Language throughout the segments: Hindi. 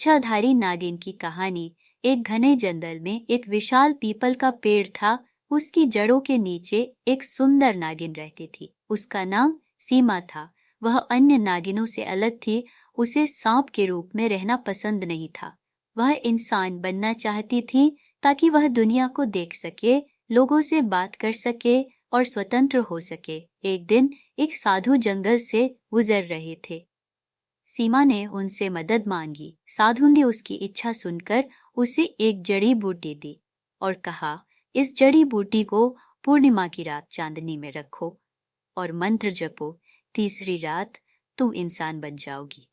इच्छाधारी नागिन की कहानी। एक घने जंगल में एक विशाल पीपल का पेड़ था। उसकी जड़ों के नीचे एक सुंदर नागिन रहती थी। उसका नाम सीमा था। वह अन्य नागिनों से अलग थी। उसे सांप के रूप में रहना पसंद नहीं था। वह इंसान बनना चाहती थी ताकि वह दुनिया को देख सके, लोगों से बात कर सके और स्वतंत्र हो सके। एक दिन एक साधु जंगल से गुजर रहे थे। सीमा ने उनसे मदद मांगी। साधु ने उसकी इच्छा सुनकर उसे एक जड़ी बूटी दी और कहा, इस जड़ी बूटी को पूर्णिमा की रात चांदनी में रखो और मंत्र जपो। तीसरी रात तुम इंसान बन जाओगी।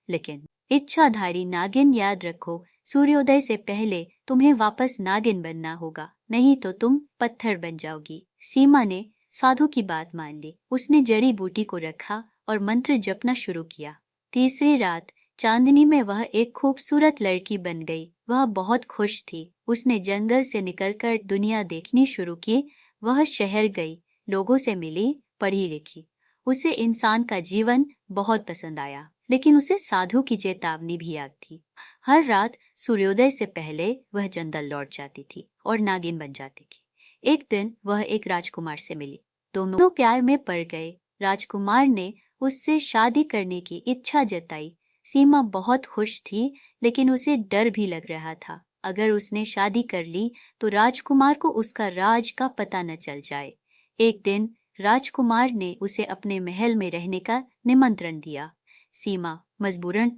लेकिन इच्छाधारी नागिन, याद रखो, सूर्योदय से पहले तुम्हें वापस नागिन बनना होगा, नहीं तो तुम पत्थर बन जाओगी। सीमा ने साधु की बात मान ली। उसने जड़ी बूटी को रखा और मंत्र जपना शुरू किया। तीसरी रात चांदनी में वह एक खूबसूरत लड़की बन गई। वह बहुत खुश थी। उसने जंगल से निकलकर दुनिया देखनी शुरू की। वह शहर गई, लोगों से मिली, पढ़ी लिखी। उसे इंसान का जीवन बहुत पसंद आया, लेकिन उसे साधु की चेतावनी भी याद थी। हर रात सूर्योदय से पहले वह जंगल लौट जाती थी और नागिन बन जाती थी। एक दिन वह एक राजकुमार से मिली। दोनों प्यार में पड़ गए। राजकुमार ने उससे शादी करने की इच्छा जताई। सीमा बहुत खुश थी, लेकिन उसे डर भी लग रहा था। अगर उसने शादी कर ली तो राजकुमार को उसका राज का पता न चल जाए। एक दिन राजकुमार ने उसे अपने महल में रहने का निमंत्रण दिया। सीमा मजबूरन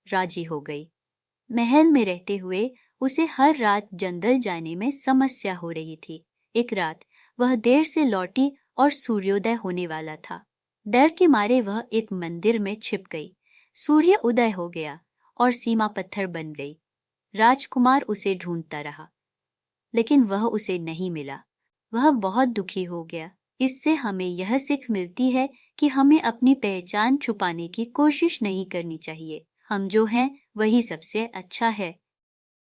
राजी हो गई। महल में रहते हुए उसे हर रात जंगल जाने में समस्या हो रही थी। एक रात वह देर से लौटी और सूर्योदय होने वाला था। डर के मारे वह एक मंदिर में छिप गई। सूर्य उदय हो गया और सीमा पत्थर बन गई। राजकुमार उसे ढूंढता रहा, लेकिन वह उसे नहीं मिला। वह बहुत दुखी हो गया। इससे हमें यह सीख मिलती है कि हमें अपनी पहचान छुपाने की कोशिश नहीं करनी चाहिए। हम जो हैं वही सबसे अच्छा है।